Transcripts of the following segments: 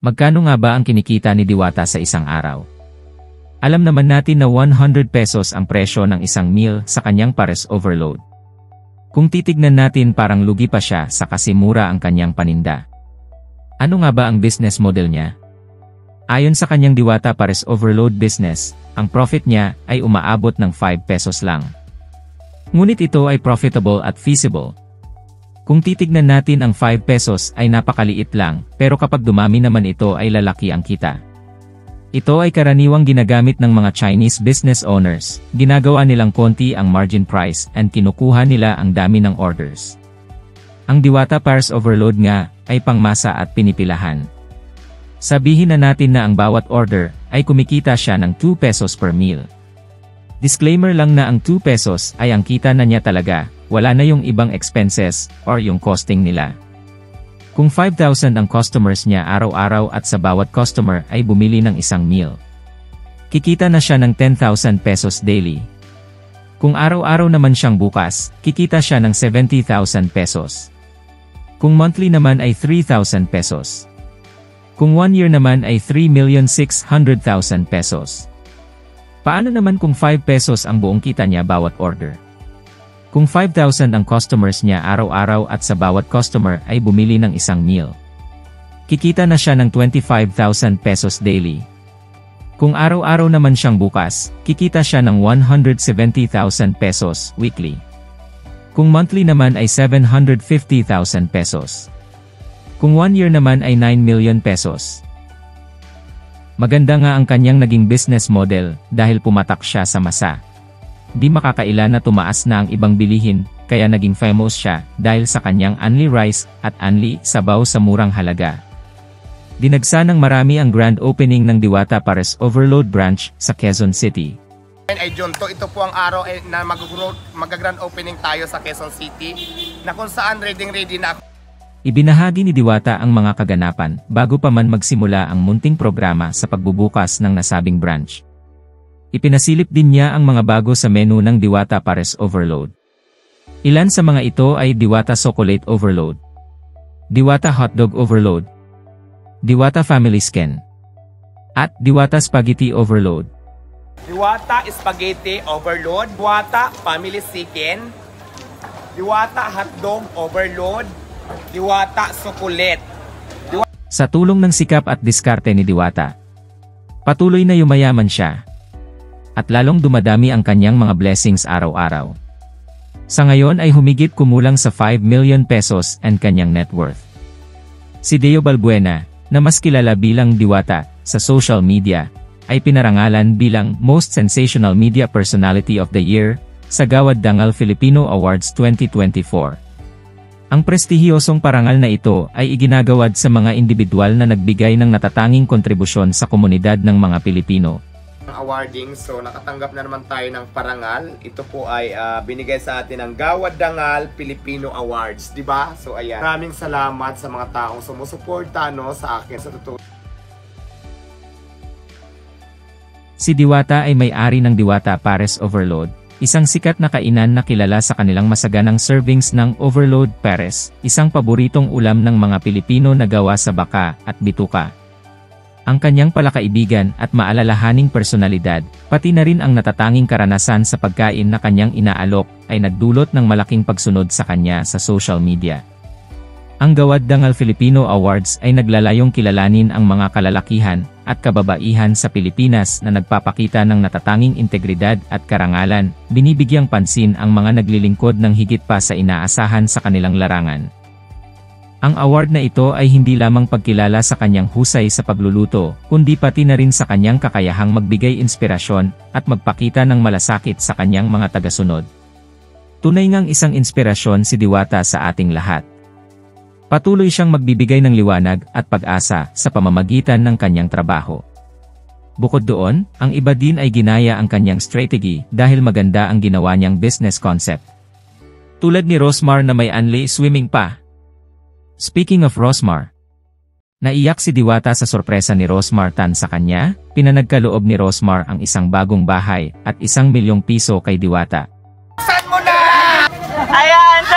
Magkano nga ba ang kinikita ni Diwata sa isang araw? Alam naman natin na 100 pesos ang presyo ng isang meal sa kanyang pares overload. Kung titignan natin parang lugi pa siya sa kasi mura ang kanyang paninda. Ano nga ba ang business model niya? Ayon sa kanyang Diwata pares overload business, ang profit niya ay umaabot ng 5 pesos lang. Ngunit ito ay profitable at feasible. Kung titignan natin ang 5 pesos ay napakaliit lang, pero kapag dumami naman ito ay lalaki ang kita. Ito ay karaniwang ginagamit ng mga Chinese business owners, ginagawa nilang konti ang margin price and kinukuha nila ang dami ng orders. Ang Diwata pares overload nga ay pangmasa at pinipilahan. Sabihin na natin na ang bawat order ay kumikita siya ng 2 pesos per meal. Disclaimer lang na ang 2 pesos ay ang kita na niya talaga, wala na yung ibang expenses or yung costing nila. Kung 5,000 ang customers niya araw-araw at sa bawat customer ay bumili ng isang meal, kikita na siya ng 10,000 pesos daily. Kung araw-araw naman siyang bukas, kikita siya ng 70,000 pesos. Kung monthly naman ay 3,000 pesos. Kung 1 year naman ay 3,600,000 pesos. Paano naman kung 5 pesos ang buong kita niya bawat order? Kung 5,000 ang customers niya araw-araw at sa bawat customer ay bumili ng isang meal, kikita na siya ng 25,000 pesos daily. Kung araw-araw naman siyang bukas, kikita siya ng 170,000 pesos weekly. Kung monthly naman ay 750,000 pesos. Kung 1 year naman ay 9 million pesos. Maganda nga ang kanyang naging business model dahil pumatak siya sa masa. Di makakaila na tumaas na ang ibang bilihin, kaya naging famous siya dahil sa kanyang only rice at only sabaw sa murang halaga. Dinagsa ng marami ang grand opening ng Diwata pares overload branch sa Quezon City. Ay Junto, ito po ang araw na mag-grand opening tayo sa Quezon City, na kung saan ready na ako. Ibinahagi ni Diwata ang mga kaganapan bago pa man magsimula ang munting programa sa pagbubukas ng nasabing branch. Ipinasilip din niya ang mga bago sa menu ng Diwata pares overload. Ilan sa mga ito ay Diwata chocolate overload, Diwata hotdog overload, Diwata family skin, at Diwata spaghetti overload. Diwata spaghetti overload, Diwata family chicken, Diwata hotdog overload, Diwata chocolate. Sa tulong ng sikap at diskarte ni Diwata, patuloy na yumayaman siya. At lalong dumadami ang kanyang mga blessings araw-araw. Sa ngayon ay humigit kumulang sa 5 million pesos ang kanyang net worth. Si Deo Balbuena, na mas kilala bilang Diwata sa social media, ay pinarangalan bilang Most Sensational Media Personality of the Year sa Gawad Dangal Filipino Awards 2024. Ang prestihiyosong parangal na ito ay iginagawad sa mga individual na nagbigay ng natatanging kontribusyon sa komunidad ng mga Pilipino. Awarding, so nakatanggap na naman tayo ng parangal. Ito po ay binigay sa atin ng Gawad Dangal Filipino Awards, di ba? So ayan, maraming salamat sa mga taong sumusuporta sa akin sa totoo. Si Diwata ay may-ari ng Diwata pares overload, isang sikat na kainan na kilala sa kanilang masaganang servings ng overload pares, isang paboritong ulam ng mga Pilipino na gawa sa baka at bituka. Ang kanyang palakaibigan at maalalahaning personalidad, pati na rin ang natatanging karanasan sa pagkain na kanyang inaalok, ay nagdulot ng malaking pagsunod sa kanya sa social media. Ang Gawad Dangal Filipino Awards ay naglalayong kilalanin ang mga kalalakihan at kababaihan sa Pilipinas na nagpapakita ng natatanging integridad at karangalan, binibigyang pansin ang mga naglilingkod ng higit pa sa inaasahan sa kanilang larangan. Ang award na ito ay hindi lamang pagkilala sa kanyang husay sa pagluluto, kundi pati na rin sa kanyang kakayahang magbigay inspirasyon at magpakita ng malasakit sa kanyang mga tagasunod. Tunay ngang isang inspirasyon si Diwata sa ating lahat. Patuloy siyang magbibigay ng liwanag at pag-asa sa pamamagitan ng kanyang trabaho. Bukod doon, ang iba din ay ginaya ang kanyang strategy dahil maganda ang ginawa niyang business concept. Tulad ni Rosmar na may only swimming pa. Speaking of Rosmar, naiyak si Diwata sa sorpresa ni Rosmar Tan sa kanya, pinanagkaloob ni Rosmar ang isang bagong bahay at 1 milyong piso kay Diwata. Saan mo na? Ayan, so...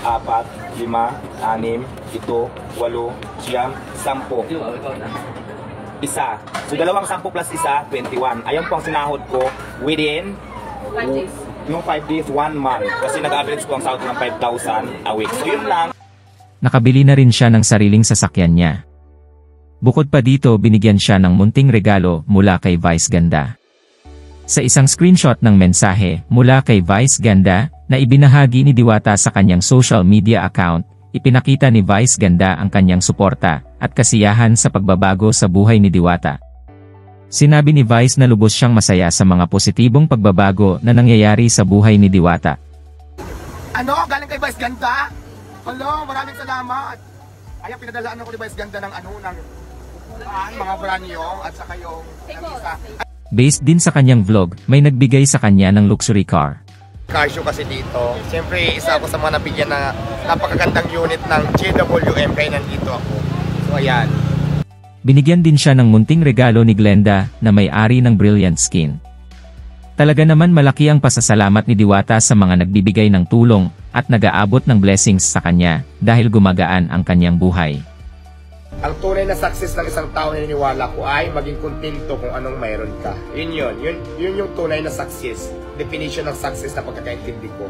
4, 5, 6, 7, 8, 9, 10. Isa. So, dalawang 10 plus isa, 21. Ayun po ang sinahod ko within 5 days. no 5 days, 1 month. Kasi nag-average ko ang sahod ng 5,000 a week. So, yun lang. Nakabili na rin siya ng sariling sasakyan niya. Bukod pa dito, binigyan siya ng munting regalo mula kay Vice Ganda. Sa isang screenshot ng mensahe mula kay Vice Ganda na ibinahagi ni Diwata sa kanyang social media account, ipinakita ni Vice Ganda ang kanyang suporta at kasiyahan sa pagbabago sa buhay ni Diwata. Sinabi ni Vice na lubos siyang masaya sa mga positibong pagbabago na nangyayari sa buhay ni Diwata. Ano? Galing kay Vice Ganda? Hello, maraming salamat. Ayan, pinadalaan ako ni Vice Ganda ng mga brand yung at saka yung isa. Based din sa kanyang vlog, may nagbigay sa kanya ng luxury car. Car show kasi dito. Siyempre, isa ako sa mga nabigyan na napakagandang unit ng JWM kaya nandito ako. So, ayan. Binigyan din siya ng munting regalo ni Glenda na may-ari ng Brilliant Skin. Talaga naman malaki ang pasasalamat ni Diwata sa mga nagbibigay ng tulong at nag-aabot ng blessings sa kanya dahil gumagaan ang kanyang buhay. Ang tunay na success ng isang tao na niniwala ko ay maging kontento kung anong mayroon ka. Yun yung tunay na success. Definition ng success na pagkakaintindi ko.